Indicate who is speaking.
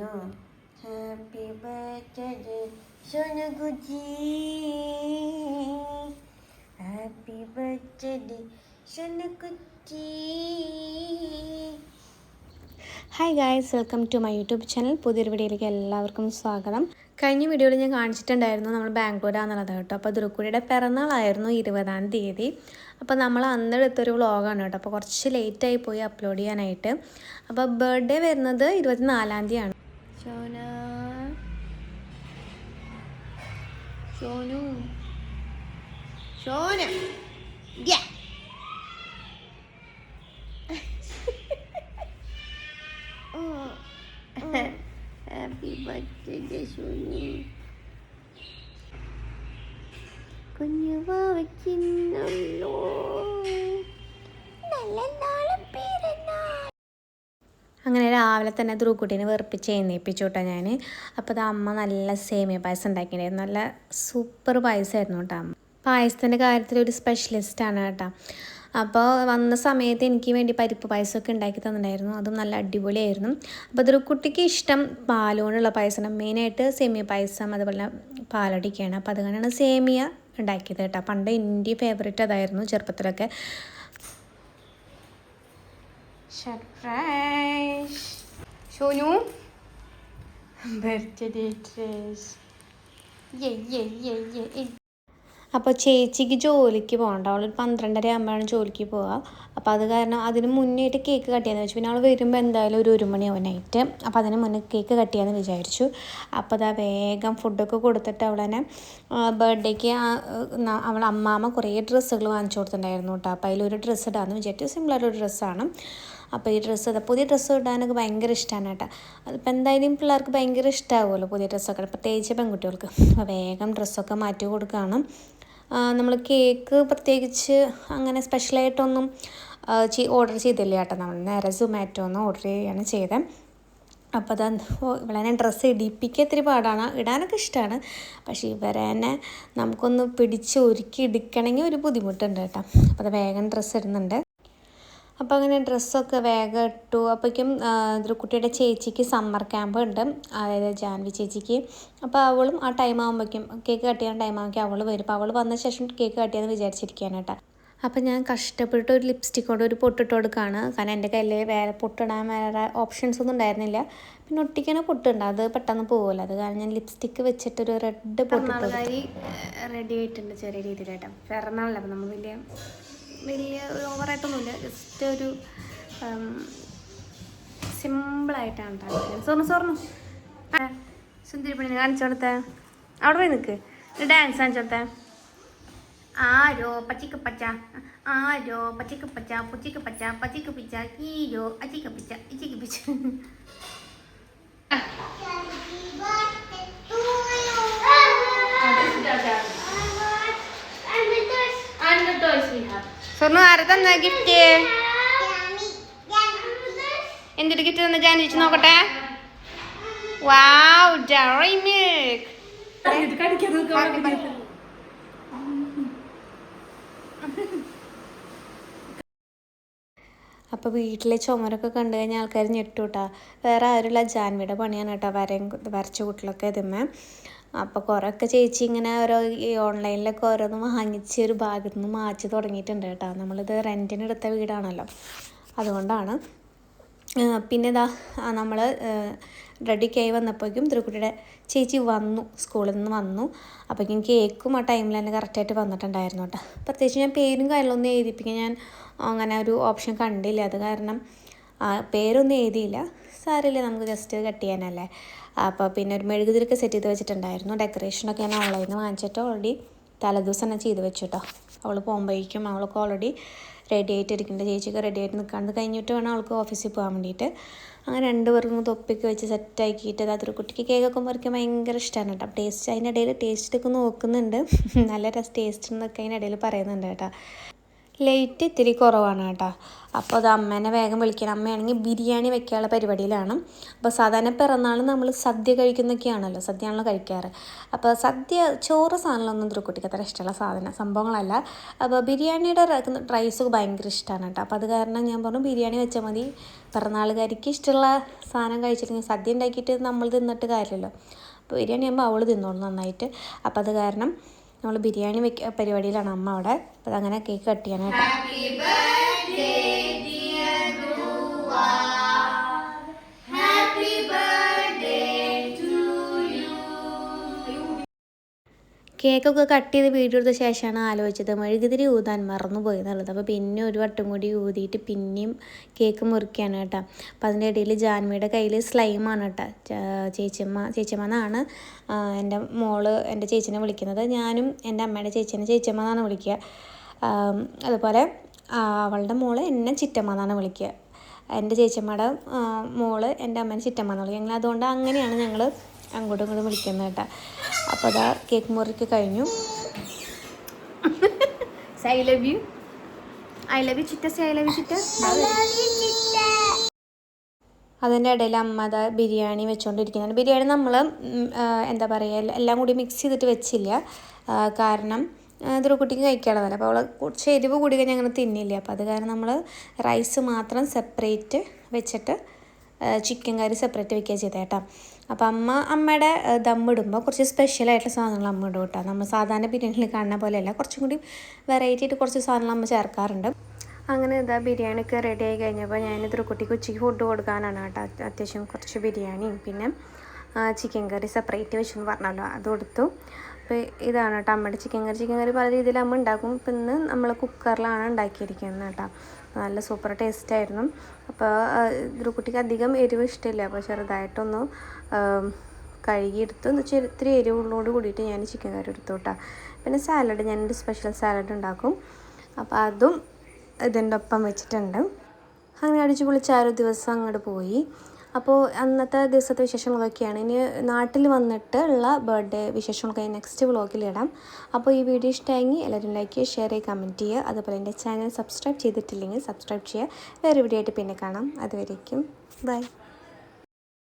Speaker 1: Shonu. Happy birthday, Shonu Gucci. Happy birthday, Shonu Gucci. Hi guys, welcome to my YouTube channel. പുതിയൊരു വീഡിയോയിലേക്ക് എല്ലാവർക്കും സ്വാഗതം. കഴിഞ്ഞ വീഡിയോയിൽ ഞാൻ കാണിച്ചിട്ടുണ്ടായിരുന്നു നമ്മൾ ബാംഗ്ലൂരാണെന്നുള്ളത് കേട്ടോ. അപ്പോൾ ധ്രുക്കുടിയുടെ പിറന്നാളായിരുന്നു 20-ാം തീയതി. അപ്പോൾ നമ്മൾ അന്നെടുത്തൊരു വ്ളോഗാണ് കേട്ടോ. അപ്പോൾ കുറച്ച് ലേറ്റായി പോയി അപ്ലോഡ് ചെയ്യാനായിട്ട്. അപ്പോൾ ബർത്ത്ഡേ വരുന്നത് 24-ാം തീയതിയാണ്. Happy birthday Shonu. കുഞ്ഞു വാവയ്ക്കുന്നല്ലോ നല്ല നാളെ പിറന്നാൾ. അങ്ങനെ രാവിലെ തന്നെ ധ്രുക്കുട്ടീനെ വെറുപ്പിച്ച് എഴുന്നേൽപ്പിച്ചു കേട്ടോ ഞാൻ. അപ്പോൾ അത് അമ്മ നല്ല സേമിയ പായസം ഉണ്ടാക്കിയിട്ടുണ്ടായിരുന്നു. നല്ല സൂപ്പർ പായസമായിരുന്നു കേട്ടോ. അമ്മ പായസത്തിൻ്റെ കാര്യത്തിൽ ഒരു സ്പെഷ്യലിസ്റ്റാണ് കേട്ടോ. അപ്പോൾ വന്ന സമയത്ത് എനിക്ക് വേണ്ടി പരിപ്പ് പായസമൊക്കെ ഉണ്ടാക്കി തന്നിട്ടുണ്ടായിരുന്നു. അതും നല്ല അടിപൊളിയായിരുന്നു. അപ്പോൾ ധ്രുക്കുട്ടിക്ക് ഇഷ്ടം പാലുകൊണ്ടുള്ള പായസം, മെയിനായിട്ട് സേമിയ പായസം, അതുപോലെ പാലടിക്കുകയാണ്. അപ്പോൾ അതുകൊണ്ടാണ് സേമിയ ഉണ്ടാക്കിയത് കേട്ടോ. പണ്ട് എൻ്റെ ഫേവറേറ്റ് അതായിരുന്നു ചെറുപ്പത്തിലൊക്കെ. Surprise Shonu, birthday dress. അപ്പോൾ ചേച്ചിക്ക് ജോലിക്ക് പോകണ്ട, അവൾ 12:30 ആകുമ്പോഴാണ് ജോലിക്ക് പോവുക. അപ്പോൾ അത് കാരണം അതിന് മുന്നേയായിട്ട് കേക്ക് കട്ട് ചെയ്യാമെന്ന് വെച്ചു. പിന്നെ അവൾ വരുമ്പോൾ എന്തായാലും ഒരു 1 മണിയാവും നൈറ്റ്. അപ്പോൾ അതിന് മുന്നേ കേക്ക് കട്ട് ചെയ്യാമെന്ന് വിചാരിച്ചു. അപ്പോൾ അതാ വേഗം ഫുഡൊക്കെ കൊടുത്തിട്ട് അവളെന്നെ ബർത്ത്ഡേക്ക് അവൾ അമ്മാമ്മ കുറേ ഡ്രസ്സുകൾ വാങ്ങിച്ചു കൊടുത്തിട്ടുണ്ടായിരുന്നു കേട്ടോ. അപ്പോൾ അതിലൊരു ഡ്രസ്സ് ഇടാമെന്ന് വിചാരിച്ചു. സിമ്പിളായിട്ടൊരു ഡ്രസ്സാണ്. അപ്പോൾ ഈ ഡ്രസ്സ് പുതിയ ഡ്രസ്സ് ഇടാനൊക്കെ ഭയങ്കര ഇഷ്ടമാണ് കേട്ടോ. അതിപ്പോൾ എന്തായാലും പിള്ളേർക്ക് ഭയങ്കര ഇഷ്ടമാവുമല്ലോ പുതിയ ഡ്രസ്സൊക്കെ, പ്രത്യേകിച്ച് പെൺകുട്ടികൾക്ക്. അപ്പോൾ വേഗം ഡ്രസ്സൊക്കെ മാറ്റി കൊടുക്കുകയാണ്. നമ്മൾ കേക്ക് പ്രത്യേകിച്ച് അങ്ങനെ സ്പെഷ്യലായിട്ടൊന്നും ഓർഡർ ചെയ്തില്ല കേട്ടോ. നമ്മൾ നേരെ സൊമാറ്റോന്ന് ഓർഡർ ചെയ്യുകയാണ് ചെയ്തത്. അപ്പോൾ അത് ഇവളെന്നെ ഡ്രസ്സ് ഇടിപ്പിക്കുക ഇത്തിരി പാടാണ്, ഇടാനൊക്കെ ഇഷ്ടമാണ്. പക്ഷേ ഇവരെന്നെ നമുക്കൊന്ന് പിടിച്ച് ഒരുക്കി എടുക്കണമെങ്കിൽ ഒരു ബുദ്ധിമുട്ടുണ്ട് കേട്ടോ. അപ്പോൾ അത് വേഗം ഡ്രസ്സ് ഇടുന്നുണ്ട്. അപ്പോൾ അങ്ങനെ ഡ്രസ്സൊക്കെ വേഗം ഇട്ടു. അപ്പോഴേക്കും ധ്രുക്കുട്ടിയുടെ ചേച്ചിക്ക് സമ്മർ ക്യാമ്പ് ഉണ്ട്, അതായത് ജാൻവി ചേച്ചിക്ക്. അപ്പോൾ അവളും ആ ടൈം ആകുമ്പോഴേക്കും കേക്ക് കട്ട് ചെയ്യാൻ ടൈം ആകുമ്പോൾ അവൾ വരും. അപ്പോൾ അവൾ വന്ന ശേഷം കേക്ക് കട്ട് ചെയ്യാമെന്ന് വിചാരിച്ചിരിക്കുകയാണ് കേട്ടോ. അപ്പോൾ ഞാൻ കഷ്ടപ്പെട്ട് ഒരു ലിപ്സ്റ്റിക് കൊണ്ട് ഒരു പൊട്ടിട്ട് കൊടുക്കുകയാണ്. കാരണം എൻ്റെ കയ്യിൽ വേറെ പൊട്ടിടാൻ വേറെ ഓപ്ഷൻസ് ഒന്നും ഉണ്ടായിരുന്നില്ല. പിന്നെ ഒട്ടിക്കണ പൊട്ടുണ്ട്, അത് പെട്ടെന്ന് പോകുമല്ലോ. അത് കാരണം ഞാൻ ലിപ്സ്റ്റിക്ക് വെച്ചിട്ടൊരു റെഡ് പൊട്ടിട്ട് റെഡി ആയിട്ടുണ്ട് ചെറിയ രീതിയിലായിട്ട്. പിറന്നാളല്ല, അപ്പോൾ നമ്മൾ വലിയ ഓവറായിട്ടൊന്നുമില്ല, ജസ്റ്റ് ഒരു സിമ്പിളായിട്ടാണ് ഉണ്ടാക്കുന്നത്. സ്വർണ്ണ സുന്ദരി പണി കാണിച്ചു കൊടുത്തേ. അവിടെ പോയി നിൽക്ക്, ഡാൻസ് കാണിച്ചു കൊടുത്തേ. ആരോ പച്ചിക്ക് പച്ച, ആരോ പച്ചിക്ക് പച്ച, പുച്ചിക്ക് പച്ച, പച്ചിക്ക് പിച്ച, ഈരോ അച്ചിക്ക് പിച്ച, ഇച്ചിക്ക് പിച്ച. സ്വർണ്ണ ആരെ തന്ന ഗിഫ്റ്റ്? എന്തൊരു ഗിഫ്റ്റ് തന്നെ ഞാൻ ചോദിച്ചു നോക്കട്ടെ. വാവ്, ഡയറി മിൽക്ക്. അപ്പോൾ വീട്ടിലെ ചുമരൊക്കെ കണ്ടു കഴിഞ്ഞാൽ ആൾക്കാർ ഞെട്ടൂട്ടാ. വേറെ ആരുമില്ല, ജാൻവിയുടെ പണിയാണ് കേട്ടോ വരച്ച കൂട്ടിലൊക്കെ ഇതുമ്മേ. അപ്പോൾ കുറേയൊക്കെ ചേച്ചി ഇങ്ങനെ ഈ ഓൺലൈനിലൊക്കെ ഓരോന്ന് വാങ്ങിച്ച് ഒരു ഭാഗത്തു നിന്ന് മാറ്റി തുടങ്ങിയിട്ടുണ്ട് കേട്ടോ. നമ്മളിത് റെൻറ്റിന് എടുത്ത വീടാണല്ലോ, അതുകൊണ്ടാണ്. പിന്നെ ഇതാ നമ്മൾ റെഡിക്കായി വന്നപ്പോഴേക്കും ധ്രുക്കുട്ടിയുടെ ചേച്ചി വന്നു, സ്കൂളിൽ നിന്ന് വന്നു. അപ്പോഴേക്കും കേക്കും ആ ടൈമിൽ തന്നെ കറക്റ്റായിട്ട് വന്നിട്ടുണ്ടായിരുന്നു കേട്ടോ. പ്രത്യേകിച്ച് ഞാൻ പേരും കാര്യങ്ങളൊന്നും എഴുതിപ്പിക്കാൻ ഞാൻ അങ്ങനെ ഒരു ഓപ്ഷൻ കണ്ടില്ല. അത് കാരണം പേരൊന്നും എഴുതിയില്ല. സാരമില്ല, നമുക്ക് ജസ്റ്റ് കട്ട് ചെയ്യാനല്ലേ. അപ്പോൾ പിന്നെ ഒരു മെഴുകുതിരിയൊക്കെ സെറ്റ് ചെയ്ത് വെച്ചിട്ടുണ്ടായിരുന്നു. ഡെക്കറേഷനൊക്കെ ഞാൻ ഓൺലൈനിൽ നിന്ന് വാങ്ങിച്ചിട്ട് ഓൾറെഡി തലേദിവസം തന്നെ ചെയ്ത് വെച്ചു കേട്ടോ. അവൾ പോകുമ്പോഴേക്കും അവൾക്ക് ഓൾറെഡി റെഡി ആയിട്ടിരിക്കുന്നുണ്ട്. ചേച്ചിക്ക് റെഡി ആയിട്ട് നിൽക്കാണ്ട് കഴിഞ്ഞിട്ട് വേണം അവൾക്ക് ഓഫീസിൽ പോകാൻ വേണ്ടിയിട്ട്. അങ്ങനെ 2 പേർക്കും തൊപ്പിക്ക് വെച്ച് സെറ്റാക്കിയിട്ട് അതൊരു കുട്ടിക്ക് കേക്കൊക്കെ മുറിക്കാൻ ഭയങ്കര ഇഷ്ടമാണ് കേട്ടോ. ടേസ്റ്റ് അതിനിടയിൽ ടേസ്റ്റൊക്കെ നോക്കുന്നുണ്ട്, നല്ല ടേസ്റ്റ് എന്നൊക്കെ അതിനിടയിൽ പറയുന്നുണ്ട് കേട്ടോ. ലൈറ്റ് ഇത്തിരി കുറവാണ് കേട്ടോ. അപ്പോൾ അത് അമ്മേനെ വേഗം വിളിക്കണം. അമ്മയാണെങ്കിൽ ബിരിയാണി വെക്കാനുള്ള പരിപാടിയിലാണ്. അപ്പോൾ സാധാരണ പിറന്നാൾ നമ്മൾ സദ്യ കഴിക്കുന്നൊക്കെയാണല്ലോ, സദ്യയാണല്ലോ കഴിക്കാറ്. അപ്പോൾ സദ്യ ചോറ് സാധനങ്ങളൊന്നും ദ്രുക്കുട്ടിക്ക് അത്ര ഇഷ്ടമുള്ള സംഭവങ്ങളല്ല. അപ്പോൾ ബിരിയാണിയുടെ റൈസ് ഭയങ്കര ഇഷ്ടമാണ് കേട്ടോ. അപ്പോൾ അത് കാരണം ഞാൻ പറഞ്ഞു ബിരിയാണി വെച്ചാൽ മതി, പിറന്നാളുകാരിക്ക് ഇഷ്ടമുള്ള സാധനം കഴിച്ചിട്ടുണ്ടെങ്കിൽ സദ്യ ഉണ്ടാക്കിയിട്ട് നമ്മൾ തിന്നിട്ട് കാര്യമല്ലോ. അപ്പോൾ ബിരിയാണി ആകുമ്പോൾ അവൾ തിന്നോളൂ നന്നായിട്ട്. അപ്പോൾ അത് കാരണം നമ്മൾ ബിരിയാണി പരിപാടിയിലാണ് അമ്മ അവിടെ. അപ്പോൾ അതങ്ങനെ കേക്ക് കട്ട് ചെയ്യാനായിട്ട്. കേക്കൊക്കെ കട്ട് ചെയ്ത് വീഡിയോ എടുത്ത ശേഷമാണ് ആലോചിച്ചത് മെഴുകുതിരി ഊതാൻ മറന്നുപോയി എന്നുള്ളത്. അപ്പോൾ പിന്നെ ഒരു വട്ടം കൂടി ഊതിയിട്ട് പിന്നെയും കേക്ക് മുറിക്കുകയാണ് കേട്ടോ. അപ്പോൾ അതിൻ്റെ ഇടയിൽ ജാൻവിയുടെ കയ്യിൽ സ്ലൈമാണ് കേട്ടോ. ചേച്ചിയമ്മ എന്നാണ് എൻ്റെ മോള് എൻ്റെ ചേച്ചിനെ വിളിക്കുന്നത്. ഞാനും എൻ്റെ അമ്മയുടെ ചേച്ചീനെ ചേച്ചിയമ്മ എന്നാണ് വിളിക്കുക. അതുപോലെ അവളുടെ മോള് എന്നെ ചിറ്റമ്മ എന്നാണ് വിളിക്കുക. എൻ്റെ ചേച്ചിയമ്മയുടെ മോള് എൻ്റെ അമ്മേനെ ചിറ്റമ്മ എന്ന് വിളിക്കുക. ഞങ്ങൾ അതുകൊണ്ട് അങ്ങനെയാണ് ഞങ്ങൾ അങ്ങോട്ടും ഇങ്ങോട്ടും വിളിക്കുന്നത് കേട്ടോ. അപ്പോൾ അതാ കേക്ക് മുറിക്ക് കഴിഞ്ഞു. ഐ ലവ് യു ചിറ്റ, ഐ ലവ് യു ചിറ്റ. അതിൻ്റെ ഇടയിൽ അമ്മ അതാ ബിരിയാണി വെച്ചുകൊണ്ടിരിക്കുന്നുണ്ട്. ബിരിയാണി നമ്മൾ എന്താ പറയുക എല്ലാം കൂടി മിക്സ് ചെയ്തിട്ട് വെച്ചില്ല. കാരണം ഇതൊരു കുട്ടിക്ക് കഴിക്കാനുള്ളതല്ല. അപ്പോൾ അവൾ കുറച്ച് എരിവ് കൂടി കഴിഞ്ഞാൽ അങ്ങനെ തിന്നില്ല. അപ്പോൾ അത് കാരണം നമ്മൾ റൈസ് മാത്രം സെപ്പറേറ്റ് വെച്ചിട്ട് ചിക്കൻ കറി സെപ്പറേറ്റ് വെക്കുക ചെയ്തത് കേട്ടോ. അപ്പോൾ അമ്മയുടെ ദമ്മിടുമ്പോൾ കുറച്ച് സ്പെഷ്യലായിട്ടുള്ള സാധനങ്ങൾ അമ്മ ഇടും കേട്ടോ. നമ്മൾ സാധാരണ ബിരിയാണിയിൽ കാണുന്ന പോലെയല്ല, കുറച്ചും കൂടി വെറൈറ്റി ആയിട്ട് കുറച്ച് സാധനങ്ങൾ അമ്മ ചേർക്കാറുണ്ട്. അങ്ങനെ ഇതാ ബിരിയാണിയൊക്കെ റെഡി ആയി കഴിഞ്ഞപ്പോൾ ഞാനിതൊരു കുട്ടിക്ക് ഉച്ചയ്ക്ക് ഫുഡ് കൊടുക്കാനാണ് കേട്ടോ. അത്യാവശ്യം കുറച്ച് ബിരിയാണിയും പിന്നെ ചിക്കൻ കറി സെപ്പറേറ്റ് വെച്ചെന്ന് പറഞ്ഞല്ലോ, അത് കൊടുത്തു. അപ്പോൾ ഇതാണ് കേട്ടോ അമ്മയുടെ ചിക്കൻ കറി പല രീതിയിൽ അമ്മ ഉണ്ടാക്കും. ഇപ്പം ഇന്ന് നമ്മൾ കുക്കറിലാണ് ഉണ്ടാക്കിയിരിക്കുന്നത് കേട്ടോ. നല്ല സൂപ്പർ ടേസ്റ്റായിരുന്നു. അപ്പോൾ ഇതൊരു കുട്ടിക്ക് അധികം എരിവ് ഇഷ്ടമില്ല. അപ്പോൾ ചെറുതായിട്ടൊന്ന് കഴുകിയെടുത്ത് ഇത്തിരി എരിവുള്ളോട് കൂടിയിട്ട് ഞാൻ ചിക്കൻ കറി എടുത്തു കേട്ടോ. പിന്നെ സാലഡ്, ഞാനൊരു സ്പെഷ്യൽ സാലഡ് ഉണ്ടാക്കും. അപ്പോൾ അതും ഇതിൻ്റെ ഒപ്പം വെച്ചിട്ടുണ്ട്. അങ്ങനെ അടിച്ചു പൊളിച്ച് ആ ഒരു ദിവസം അങ്ങോട്ട് പോയി. അപ്പോൾ അന്നത്തെ ദിവസത്തെ വിശേഷങ്ങളൊക്കെയാണ്. ഇനി നാട്ടിൽ വന്നിട്ട് ഉള്ള ബർത്ത്ഡേ വിശേഷങ്ങളൊക്കെ നെക്സ്റ്റ് വ്ളോഗിലിടാം. അപ്പോൾ ഈ വീഡിയോ ഇഷ്ടമായെങ്കിൽ എല്ലാവരും ലൈക്ക് ചെയ്യുക, ഷെയർ ചെയ്യുക, കമൻറ്റ് ചെയ്യുക. അതുപോലെ എൻ്റെ ചാനൽ സബ്സ്ക്രൈബ് ചെയ്തിട്ടില്ലെങ്കിൽ സബ്സ്ക്രൈബ് ചെയ്യുക. വേറെ വീഡിയോ ആയിട്ട് പിന്നെ കാണാം. അതുവരേക്കും ബൈ.